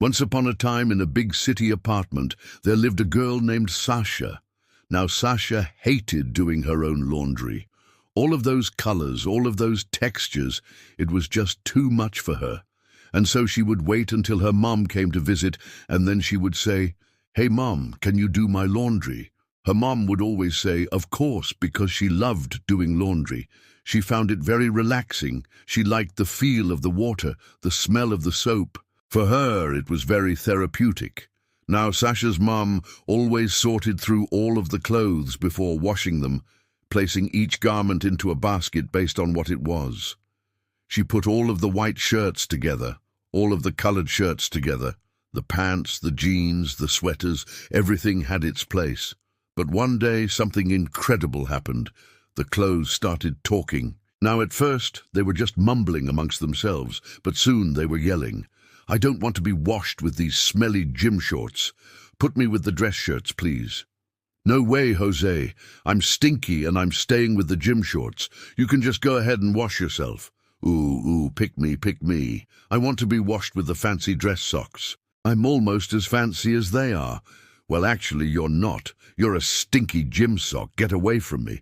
Once upon a time, in a big city apartment, there lived a girl named Sasha. Now, Sasha hated doing her own laundry. All of those colors, all of those textures, it was just too much for her. And so she would wait until her mom came to visit, and then she would say, "Hey, Mom, can you do my laundry?" Her mom would always say, "Of course," because she loved doing laundry. She found it very relaxing. She liked the feel of the water, the smell of the soap. For her, it was very therapeutic. Now, Sasha's mom always sorted through all of the clothes before washing them, placing each garment into a basket based on what it was. She put all of the white shirts together, all of the colored shirts together, the pants, the jeans, the sweaters, everything had its place. But one day, something incredible happened. The clothes started talking. Now, at first, they were just mumbling amongst themselves, but soon they were yelling. "I don't want to be washed with these smelly gym shorts. Put me with the dress shirts, please." "No way, Jose. I'm stinky and I'm staying with the gym shorts. You can just go ahead and wash yourself." Ooh, pick me, pick me. I want to be washed with the fancy dress socks. I'm almost as fancy as they are." "Well, actually, you're not. You're a stinky gym sock. Get away from me."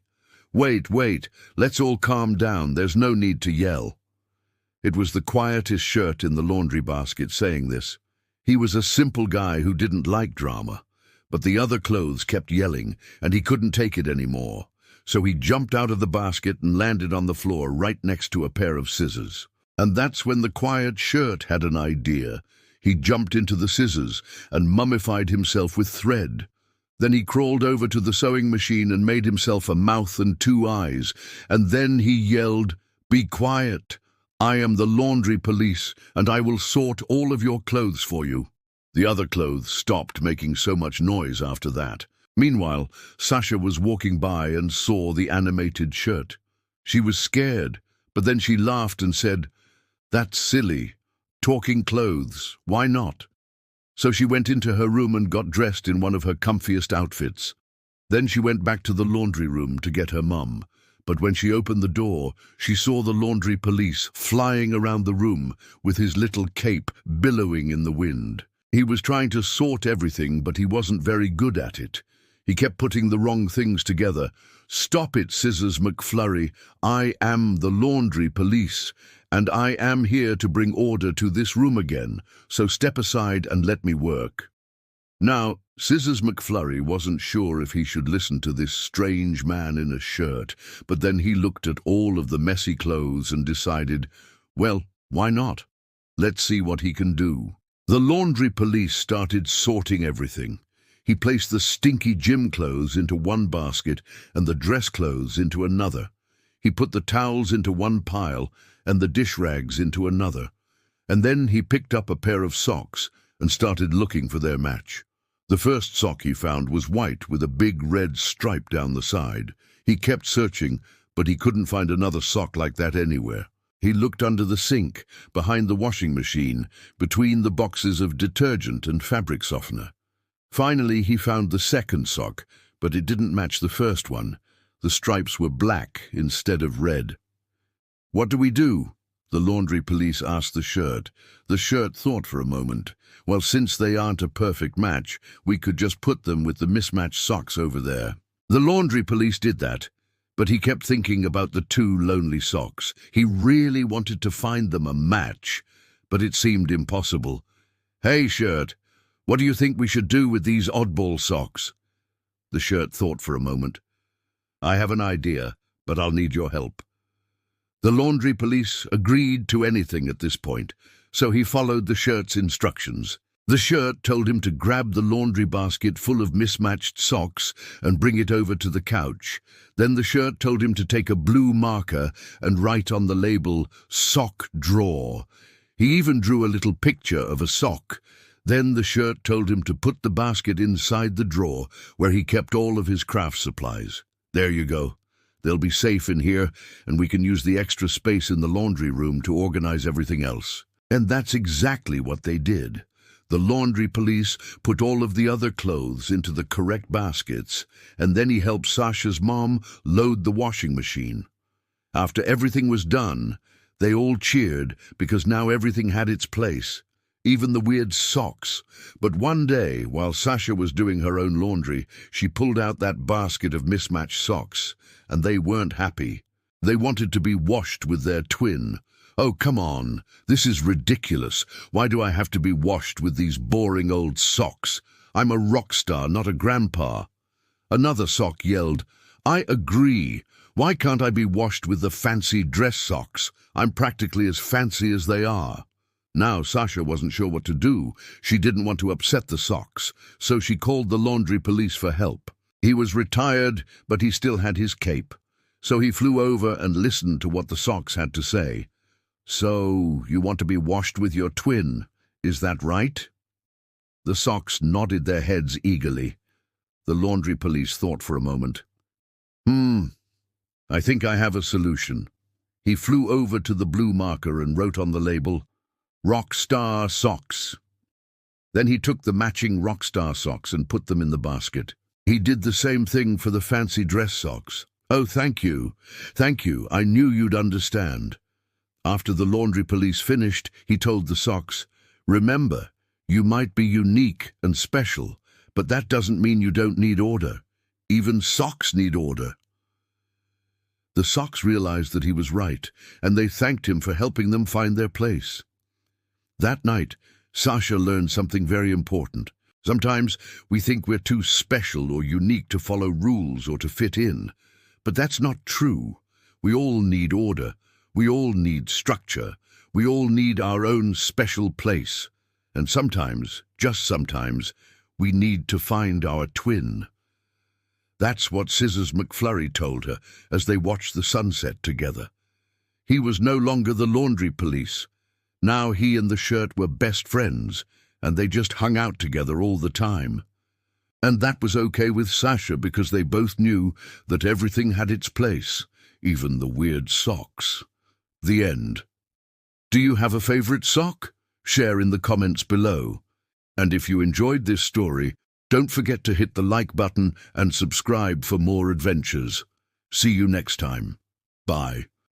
Wait. Let's all calm down. There's no need to yell." It was the quietest shirt in the laundry basket saying this. He was a simple guy who didn't like drama. But the other clothes kept yelling, and he couldn't take it anymore. So he jumped out of the basket and landed on the floor right next to a pair of scissors. And that's when the quiet shirt had an idea. He jumped into the scissors and mummified himself with thread. Then he crawled over to the sewing machine and made himself a mouth and 2 eyes. And then he yelled, "Be quiet. I am the laundry police, and I will sort all of your clothes for you." The other clothes stopped making so much noise after that. Meanwhile, Sasha was walking by and saw the animated shirt. She was scared, but then she laughed and said, "That's silly. Talking clothes, why not?" So she went into her room and got dressed in one of her comfiest outfits. Then she went back to the laundry room to get her mum. But when she opened the door, she saw the laundry police flying around the room with his little cape billowing in the wind. He was trying to sort everything, but he wasn't very good at it. He kept putting the wrong things together. "Stop it, Scissors McFlurry. I am the laundry police, and I am here to bring order to this room again, so step aside and let me work." Now, Scissors McFlurry wasn't sure if he should listen to this strange man in a shirt, but then he looked at all of the messy clothes and decided, well, why not? Let's see what he can do. The laundry police started sorting everything. He placed the stinky gym clothes into one basket and the dress clothes into another. He put the towels into one pile and the dish rags into another. And then he picked up a pair of socks and started looking for their match. The first sock he found was white with a big red stripe down the side. He kept searching, but he couldn't find another sock like that anywhere. He looked under the sink, behind the washing machine, between the boxes of detergent and fabric softener. Finally, he found the second sock, but it didn't match the first one. The stripes were black instead of red. "What do we do?" the laundry police asked the shirt. The shirt thought for a moment. "Well, since they aren't a perfect match, we could just put them with the mismatched socks over there." The laundry police did that, but he kept thinking about the 2 lonely socks. He really wanted to find them a match, but it seemed impossible. "Hey, shirt, what do you think we should do with these oddball socks?" The shirt thought for a moment. "I have an idea, but I'll need your help." The laundry police agreed to anything at this point, so he followed the shirt's instructions. The shirt told him to grab the laundry basket full of mismatched socks and bring it over to the couch. Then the shirt told him to take a blue marker and write on the label, "Sock Drawer." He even drew a little picture of a sock. Then the shirt told him to put the basket inside the drawer where he kept all of his craft supplies. "There you go. They'll be safe in here, and we can use the extra space in the laundry room to organize everything else." And that's exactly what they did. The laundry police put all of the other clothes into the correct baskets, and then he helped Sasha's mom load the washing machine. After everything was done, they all cheered because now everything had its place. even the weird socks. But one day, while Sasha was doing her own laundry, she pulled out that basket of mismatched socks, and they weren't happy. They wanted to be washed with their twin. "Oh, come on, this is ridiculous. Why do I have to be washed with these boring old socks? I'm a rock star, not a grandpa." Another sock yelled, "I agree. Why can't I be washed with the fancy dress socks? I'm practically as fancy as they are." Now Sasha wasn't sure what to do. She didn't want to upset the socks, so she called the laundry police for help. He was retired, but he still had his cape. So he flew over and listened to what the socks had to say. "So, you want to be washed with your twin, is that right?" The socks nodded their heads eagerly. The laundry police thought for a moment. I think I have a solution." He flew over to the blue marker and wrote on the label, "Rock Star Socks." Then he took the matching rock star socks and put them in the basket. He did the same thing for the fancy dress socks. "Oh, thank you. Thank you. I knew you'd understand." After the laundry police finished, he told the socks, "Remember, you might be unique and special, but that doesn't mean you don't need order. Even socks need order." The socks realized that he was right, and they thanked him for helping them find their place. That night, Sasha learned something very important. Sometimes we think we're too special or unique to follow rules or to fit in. But that's not true. We all need order. We all need structure. We all need our own special place. And sometimes, just sometimes, we need to find our twin. That's what Scissors McFlurry told her as they watched the sunset together. He was no longer the laundry police. Now he and the shirt were best friends, and they just hung out together all the time. And that was okay with Sasha because they both knew that everything had its place, even the weird socks. The end. Do you have a favorite sock? Share in the comments below. And if you enjoyed this story, don't forget to hit the like button and subscribe for more adventures. See you next time. Bye.